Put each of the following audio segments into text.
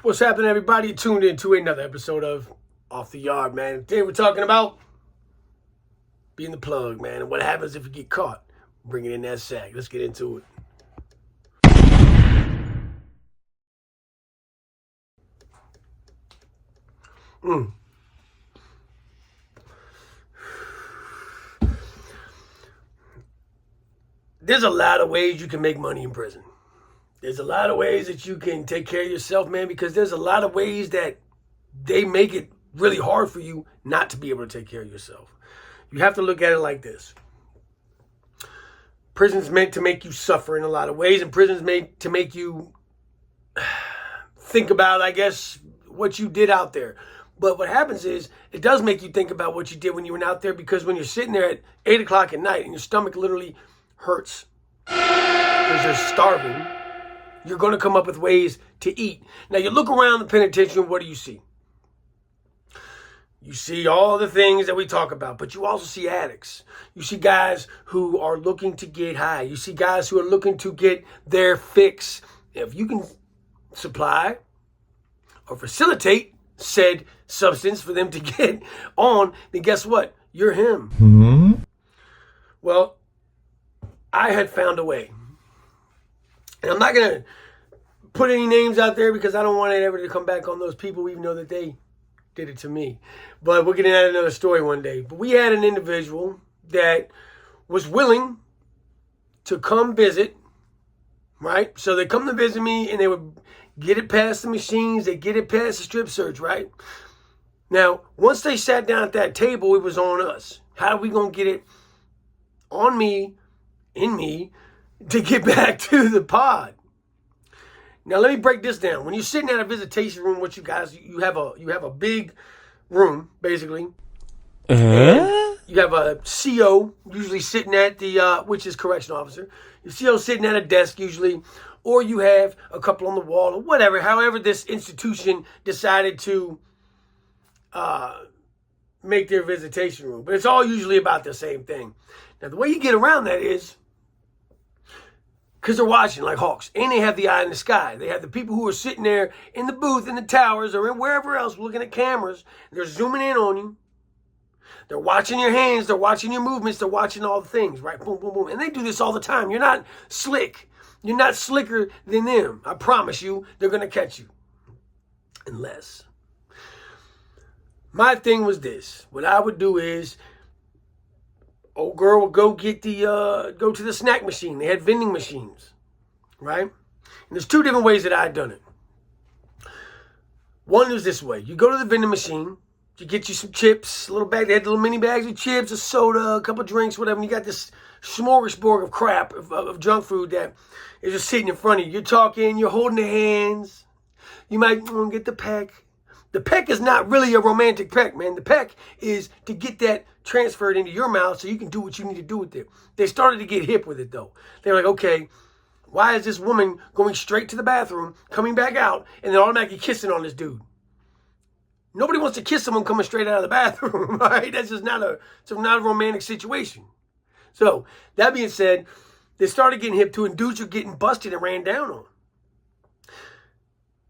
What's happening, everybody? You tuned in to another episode of Off the Yard, man. Today we're talking about being the plug, man, and what happens if you get caught bringing in that sack. Let's get into it. There's a lot of ways you can make money in prison. There's a lot of ways that you can take care of yourself, man, because there's a lot of ways that they make it really hard for you not to be able to take care of yourself. You have to look at it like this. Prison's meant to make you suffer in a lot of ways, and prison's made to make you think about, I guess, what you did out there. But what happens is, it does make you think about what you did when you went out there, because when you're sitting there at 8 o'clock at night and your stomach literally hurts because you're starving, you're going to come up with ways to eat. Now, you look around the penitentiary, and what do you see? You see all the things that we talk about, but you also see addicts. You see guys who are looking to get high. You see guys who are looking to get their fix. If you can supply or facilitate said substance for them to get on, then guess what? You're him. Mm-hmm. Well, I had found a way. And I'm not going to put any names out there because I don't want it ever to come back on those people, even though that they did it to me. But we'll get into another story one day. But we had an individual that was willing to come visit, right? So they come to visit me, and they would get it past the machines. They get it past the strip search, right? Now, once they sat down at that table, it was on us. How are we going to get it on me, in me, to get back to the pod? Now, let me break this down. When you're sitting at a visitation room, what you guys, you have a big room, basically. And you have a CO usually sitting at the, which is correctional officer. Your CO sitting at a desk usually, or you have a couple on the wall or whatever. However, this institution decided to make their visitation room. But it's all usually about the same thing. Now, the way you get around that is because they're watching like hawks, and they have the eye in the sky. They have the people who are sitting there in the booth, in the towers, or in wherever else, looking at cameras. They're zooming in on you. They're watching your hands. They're watching your movements. They're watching all the things, right? Boom, boom, boom. And they do this all the time. You're not slick. You're not slicker than them. I promise you, they're going to catch you. Unless. My thing was this. What I would do is, old girl would go get go to the snack machine. They had vending machines, right? And there's two different ways that I'd done it. One is this way. You go to the vending machine, you get you some chips, a little bag. They had little mini bags of chips, a soda, a couple of drinks, whatever. And you got this smorgasbord of crap, of junk food that is just sitting in front of you. You're talking, you're holding their hands. You might get the peck. The peck is not really a romantic peck, man. The peck is to get that transferred into your mouth so you can do what you need to do with it. They started to get hip with it, though. They were like, okay, why is this woman going straight to the bathroom, coming back out, and then automatically kissing on this dude? Nobody wants to kiss someone coming straight out of the bathroom, right? That's just not a romantic situation. So, that being said, they started getting hip to it, and dudes are getting busted and ran down on.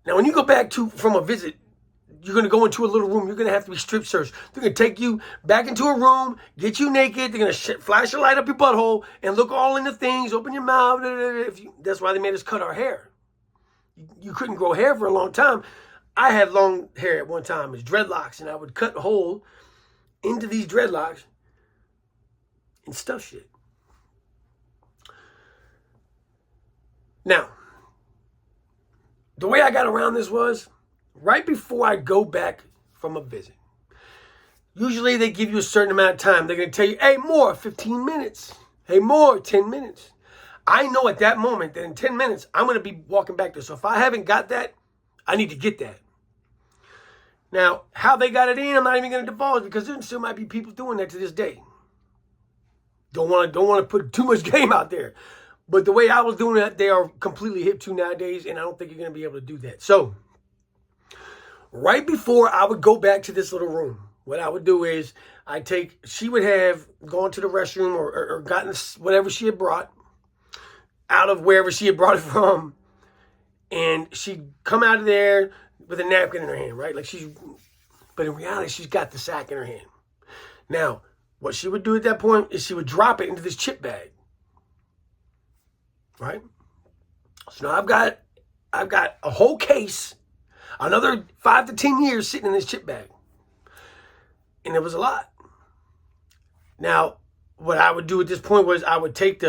Now, when you go back from a visit, you're going to go into a little room. You're going to have to be strip searched. They're going to take you back into a room, get you naked. They're going to flash a light up your butthole and look all into things, open your mouth. That's why they made us cut our hair. You couldn't grow hair for a long time. I had long hair at one time. It's dreadlocks, and I would cut a hole into these dreadlocks and stuff shit. Now, the way I got around this was, right before I go back from a visit, usually they give you a certain amount of time. They're going to tell you, hey, more, 15 minutes. Hey, more, 10 minutes. I know at that moment that in 10 minutes, I'm going to be walking back there. So if I haven't got that, I need to get that. Now, how they got it in, I'm not even going to divulge, because there still might be people doing that to this day. Don't want to put too much game out there. But the way I was doing that, they are completely hip to nowadays, and I don't think you're going to be able to do that. So, right before I would go back to this little room, what I would do is she would have gone to the restroom or gotten whatever she had brought out of wherever she had brought it from. And she'd come out of there, with a napkin in her hand, right? But in reality, she's got the sack in her hand. Now, what she would do at that point is she would drop it into this chip bag, right? So now I've got a whole case, another 5 to 10 years sitting in this chip bag. And it was a lot. Now, what I would do at this point was I would take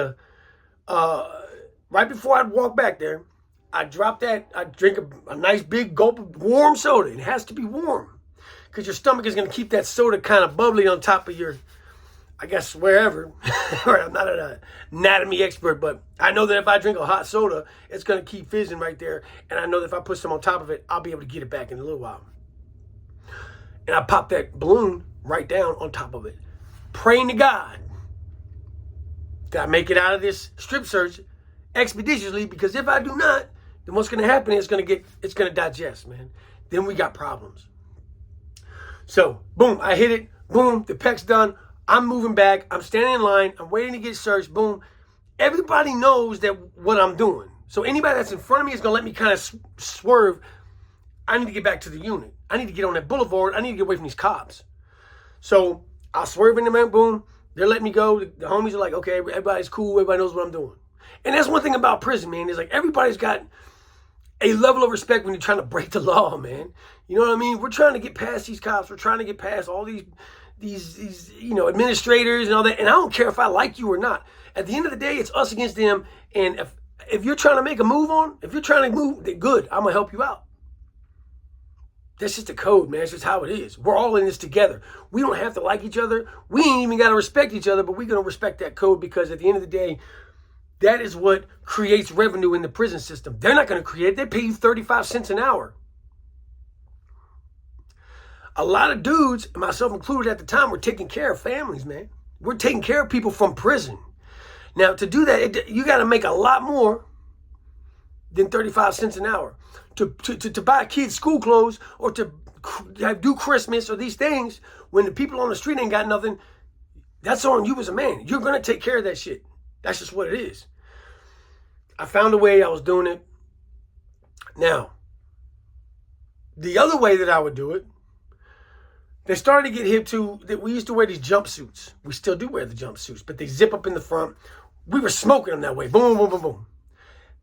right before I'd walk back there, I'd drop that, I'd drink a nice big gulp of warm soda. It has to be warm because your stomach is going to keep that soda kind of bubbly on top of your, I guess, wherever. I'm not an anatomy expert, but I know that if I drink a hot soda, it's going to keep fizzing right there. And I know that if I put some on top of it, I'll be able to get it back in a little while. And I pop that balloon right down on top of it, praying to God that I make it out of this strip search expeditiously, because if I do not, then what's going to happen is it's going to digest, man. Then we got problems. So, boom, I hit it. Boom, the peck's done. I'm moving back. I'm standing in line. I'm waiting to get searched. Boom. Everybody knows that what I'm doing. So anybody that's in front of me is going to let me kind of swerve. I need to get back to the unit. I need to get on that boulevard. I need to get away from these cops. So I'll swerve in the man. Boom. They're letting me go. The homies are like, okay, everybody's cool. Everybody knows what I'm doing. And that's one thing about prison, man. Is like everybody's got a level of respect when you're trying to break the law, man. You know what I mean? We're trying to get past these cops. We're trying to get past all these administrators and all that. And I don't care if I like you or not. At the end of the day, it's us against them. And if you're trying to make a move if you're trying to move, then good. I'm going to help you out. That's just the code, man. It's just how it is. We're all in this together. We don't have to like each other. We ain't even got to respect each other, but we're going to respect that code because at the end of the day, that is what creates revenue in the prison system. They're not going to create it. They pay you 35 cents an hour. A lot of dudes, myself included at the time, were taking care of families, man. We're taking care of people from prison. Now, to do that, you got to make a lot more than 35 cents an hour. To buy kids school clothes or to do Christmas or these things, when the people on the street ain't got nothing, that's on you as a man. You're going to take care of that shit. That's just what it is. I found a way. I was doing it. Now, the other way that I would do it, they started to get hip to that. We used to wear these jumpsuits. We still do wear the jumpsuits, but they zip up in the front. We were smoking them that way. Boom, boom, boom, boom.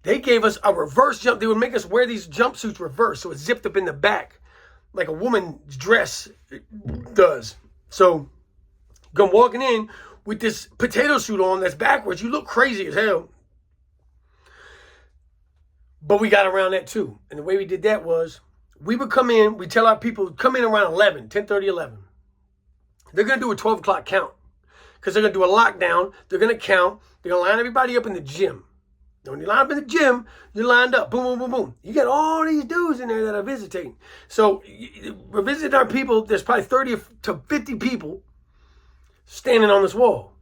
They gave us a reverse jump. They would make us wear these jumpsuits reverse, so it zipped up in the back, like a woman's dress does. So, come walking in with this potato suit on that's backwards. You look crazy as hell. But we got around that too. And the way we did that was, we would come in, we tell our people, come in around 11, 10:30, 11. They're going to do a 12 o'clock count because they're going to do a lockdown. They're going to count. They're going to line everybody up in the gym. When you line up in the gym, you're lined up. Boom, boom, boom, boom. You got all these dudes in there that are visiting. So we're visiting our people. There's probably 30 to 50 people standing on this wall.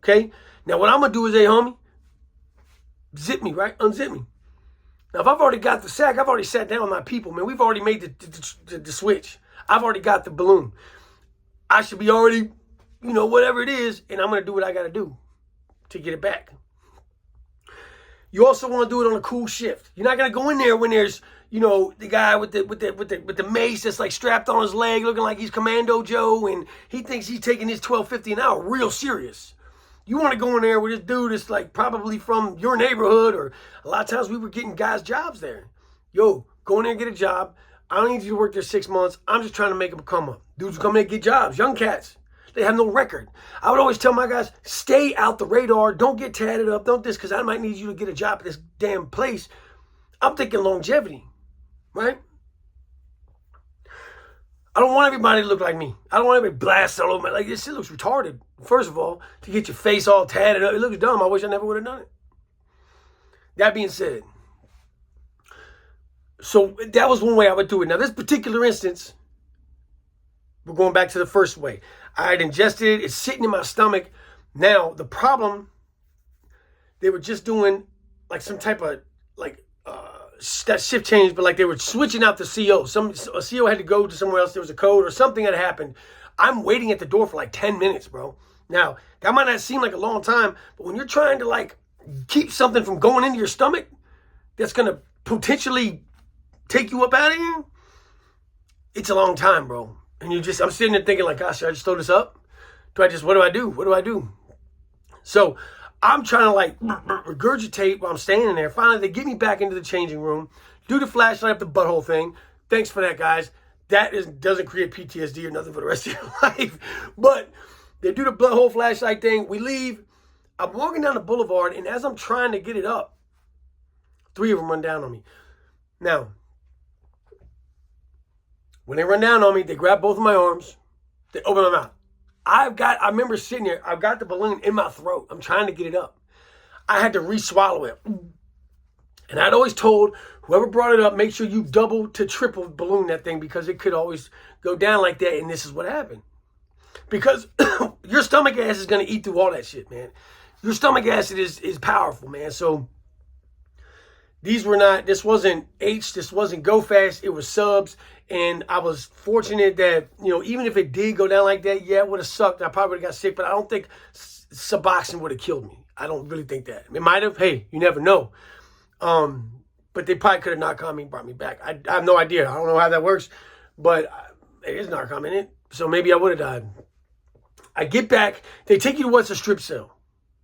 Okay? Now what I'm going to do is, hey, homie, zip me, right? Unzip me. Now, if I've already got the sack, I've already sat down with my people, man. We've already made the switch. I've already got the balloon. I should be already, whatever it is, and I'm going to do what I got to do to get it back. You also want to do it on a cool shift. You're not going to go in there when there's, the guy with the mace that's like strapped on his leg looking like he's Commando Joe, and he thinks he's taking his $12.50 an hour real serious. You want to go in there with this dude that's like probably from your neighborhood, or a lot of times we were getting guys jobs there. Yo, go in there and get a job. I don't need you to work there 6 months. I'm just trying to make them come up. Dudes come in and get jobs. Young cats. They have no record. I would always tell my guys, stay out the radar. Don't get tatted up. Don't this, because I might need you to get a job at this damn place. I'm thinking longevity, right? I don't want everybody to look like me. I don't want everybody blasted all over me. Like, this shit looks retarded. First of all, to get your face all tatted up, it looks dumb. I wish I never would have done it. That being said, so that was one way I would do it. Now, this particular instance, we're going back to the first way. I had ingested it. It's sitting in my stomach. Now, the problem, they were just doing like some type of that shift change, but like they were switching out the CO. A CO had to go to somewhere else. There was a code or something that happened. I'm waiting at the door for like 10 minutes, bro. Now, that might not seem like a long time, but when you're trying to like keep something from going into your stomach, that's going to potentially take you up out of here, it's a long time, bro. And I'm sitting there thinking like, gosh, should I just throw this up? What do I do? What do I do? So I'm trying to like regurgitate while I'm standing there. Finally, they get me back into the changing room, do the flashlight up the butthole thing. Thanks for that, guys. Doesn't create PTSD or nothing for the rest of your life. But they do the butthole flashlight thing. We leave. I'm walking down the boulevard, and as I'm trying to get it up, 3 of them run down on me. Now, when they run down on me, they grab both of my arms. They open my mouth. I remember sitting there. I've got the balloon in my throat. I'm trying to get it up. I had to re-swallow it. And I'd always told whoever brought it up, make sure you double to triple balloon that thing because it could always go down like that. And this is what happened. Because your stomach acid is going to eat through all that shit, man. Your stomach acid is powerful, man. So this wasn't H, this wasn't Go Fast, it was subs. And I was fortunate that, even if it did go down like that, yeah, it would have sucked. I probably would have got sick, but I don't think Suboxone would have killed me. I don't really think that. It might have. Hey, you never know. But they probably could have Narcan me and brought me back. I have no idea. I don't know how that works, but it is Narcan in it. So maybe I would have died. I get back. They take you to what's a strip cell.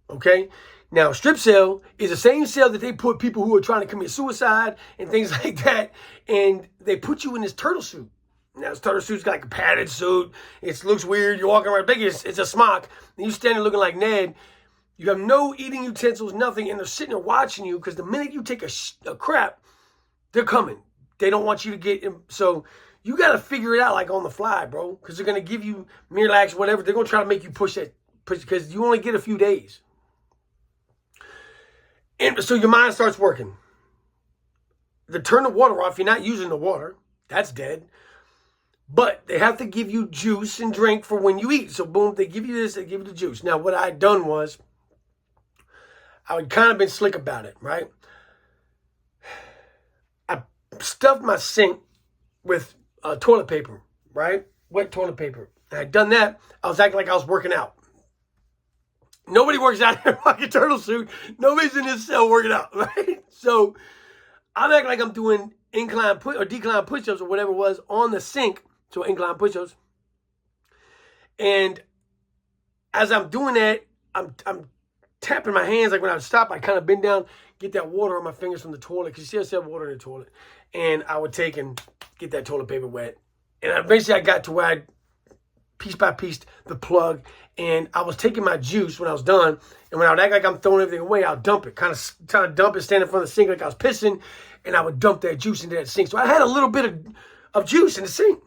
Okay? Now, strip cell is the same cell that they put people who are trying to commit suicide and things like that. And they put you in this turtle suit. Now, this turtle suit's got like a padded suit. It looks weird. You're walking around. It's a smock. And you stand there looking like Ned. You have no eating utensils, nothing. And they're sitting there watching you because the minute you take a crap, they're coming. They don't want you to get in. So you got to figure it out like on the fly, bro. Because they're going to give you Miralax, whatever. They're going to try to make you push because you only get a few days. And so your mind starts working. They turn the water off. You're not using the water. That's dead. But they have to give you juice and drink for when you eat. So boom, they give you this, they give you the juice. Now what I had done was, I had kind of been slick about it, right? I stuffed my sink with toilet paper, right? Wet toilet paper. And I'd done that. I was acting like I was working out. Nobody works out in a fucking turtle suit. Nobody's in this cell working out, right? So I'm acting like I'm doing incline or decline push-ups or whatever it was on the sink. So incline push-ups. And as I'm doing that, I'm tapping my hands. Like when I would stop, I kind of bend down, get that water on my fingers from the toilet. Because you see, I have water in the toilet. And I would take and get that toilet paper wet. And eventually I got to where I piece by piece the plug, and I was taking my juice when I was done, and when I would act like I'm throwing everything away, I'll dump it, kind of trying to dump it, stand in front of the sink like I was pissing, and I would dump that juice into that sink. So I had a little bit of juice in the sink.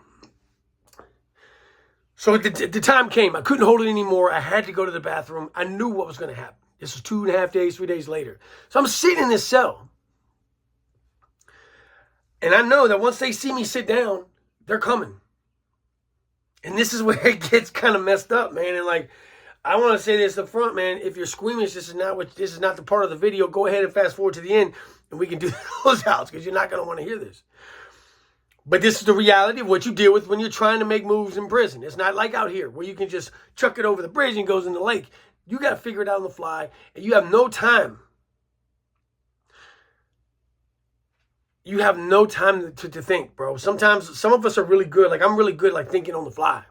So the time came. I couldn't hold it anymore. I had to go to the bathroom. I knew what was going to happen. This was 2.5 days, 3 days later. So I'm sitting in this cell, and I know that once they see me sit down, they're coming. And this is where it gets kind of messed up, man. And like, I want to say this up front, man. If you're squeamish, this is not the part of the video. Go ahead and fast forward to the end, and we can do those outs because you're not going to want to hear this. But this is the reality of what you deal with when you're trying to make moves in prison. It's not like out here where you can just chuck it over the bridge and it goes in the lake. You got to figure it out on the fly, and you have no time. You have no time to think, bro. Sometimes some of us are really good. Like I'm really good like thinking on the fly.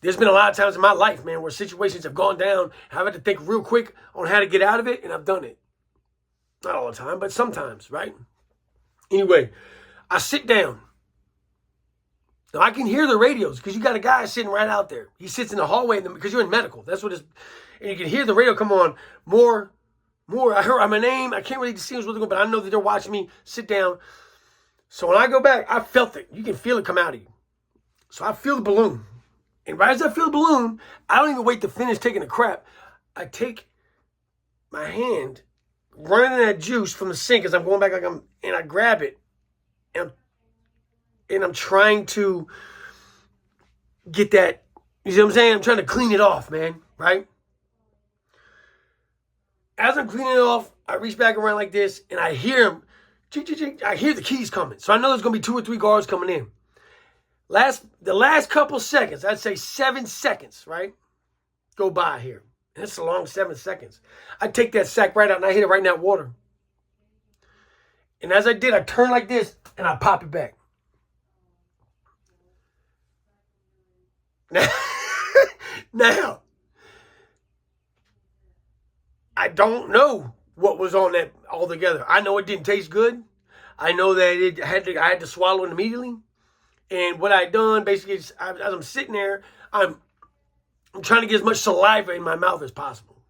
There's been a lot of times in my life, man, where situations have gone down. I've had to think real quick on how to get out of it, and I've done it. Not all the time, but sometimes, right? Anyway, I sit down. Now, I can hear the radios because you got a guy sitting right out there. He sits in the hallway because you're in medical. That's what it's... And you can hear the radio come on. More. I heard my name. I can't really distinguish what's going on, but I know that they're watching me sit down. So when I go back, I felt it. You can feel it come out of you. So I feel the balloon. And right as I feel the balloon, I don't even wait to finish taking a crap. I take my hand, running that juice from the sink as I'm going back, and I grab it. And I'm trying to get that, you see what I'm saying? I'm trying to clean it off, man, right? As I'm cleaning it off, I reach back around like this, and I hear him. I hear the keys coming. So I know there's going to be 2 or 3 guards coming in. The last couple seconds, I'd say 7 seconds, right, go by here. And it's a long 7 seconds. I take that sack right out, and I hit it right in that water. And as I did, I turned like this, and I pop it back. Now, I don't know what was on that altogether. I know it didn't taste good. I know that I had to swallow it immediately. And what I done basically is, as I'm sitting there, I'm trying to get as much saliva in my mouth as possible.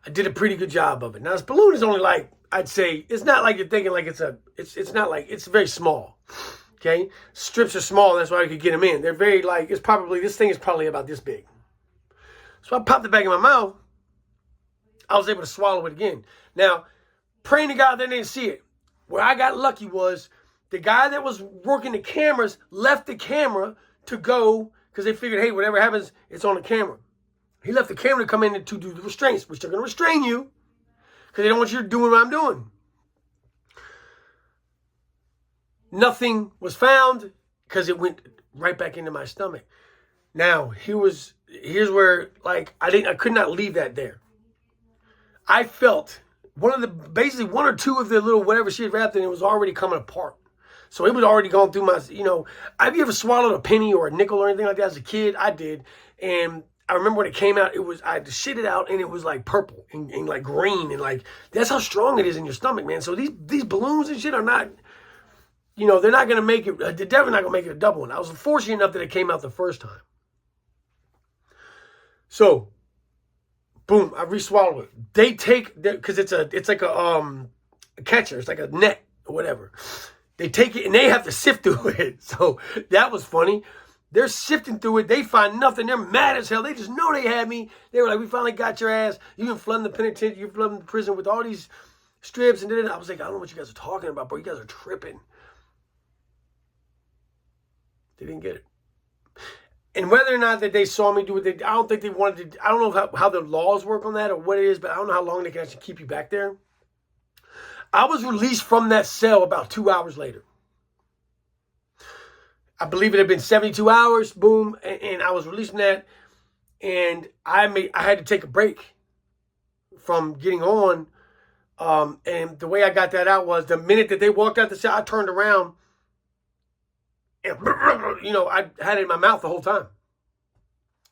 I did a pretty good job of it. Now this balloon is only like, I'd say, it's not like you're thinking like it's not like, it's very small. Okay, strips are small. That's why I could get them in. They're very like, this thing is probably about this big. So I popped it back in my mouth. I was able to swallow it again. Now, praying to God they didn't see it. Where I got lucky was the guy that was working the cameras left the camera to go because they figured, hey, whatever happens, it's on the camera. He left the camera to come in to do the restraints, which they're going to restrain you because they don't want you doing what I'm doing. Nothing was found because it went right back into my stomach. Now, here's where, like, I could not leave that there. I felt basically one or two of the little whatever she had wrapped in, it was already coming apart. So it was already going through my, have you ever swallowed a penny or a nickel or anything like that as a kid? I did. And I remember when it came out, I had to shit it out and it was like purple and like green and like, that's how strong it is in your stomach, man. So these balloons and shit are not, they're not going to make it, they're definitely not going to make it a double one. I was fortunate enough that it came out the first time. So, boom, I re-swallowed it. They take, because it's like a catcher. It's like a net or whatever. They take it and they have to sift through it. So that was funny. They're sifting through it. They find nothing. They're mad as hell. They just know they had me. They were like, we finally got your ass. You've been flooding the penitentiary. You're flooding the prison with all these strips. And then I was like, I don't know what you guys are talking about, bro. You guys are tripping. They didn't get it. And whether or not that they saw me do it, I don't think they wanted to. I don't know how the laws work on that or what it is, but I don't know how long they can actually keep you back there. I was released from that cell about 2 hours later. I believe it had been 72 hours, boom, and I was released from that. And I had to take a break from getting on. And the way I got that out was the minute that they walked out the cell, I turned around. And, I had it in my mouth the whole time.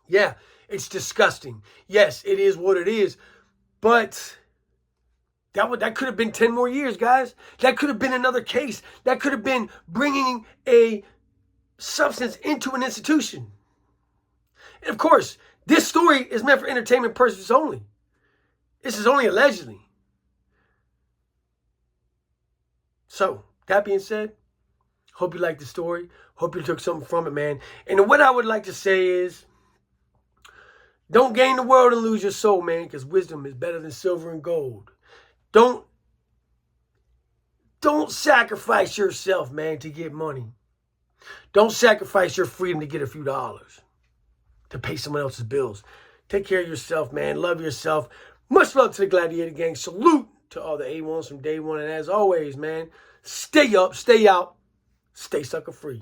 Yeah, it's disgusting. Yes, it is what it is. But that could have been 10 more years, guys. That could have been another case. That could have been bringing a substance into an institution. And of course, this story is meant for entertainment purposes only. This is only allegedly. So, that being said, hope you liked the story. Hope you took something from it, man. And what I would like to say is, don't gain the world and lose your soul, man, because wisdom is better than silver and gold. Don't sacrifice yourself, man, to get money. Don't sacrifice your freedom to get a few dollars, to pay someone else's bills. Take care of yourself, man. Love yourself. Much love to the Gladiator Gang. Salute to all the A1s from day one. And as always, man, stay up, stay out. Stay sucker free.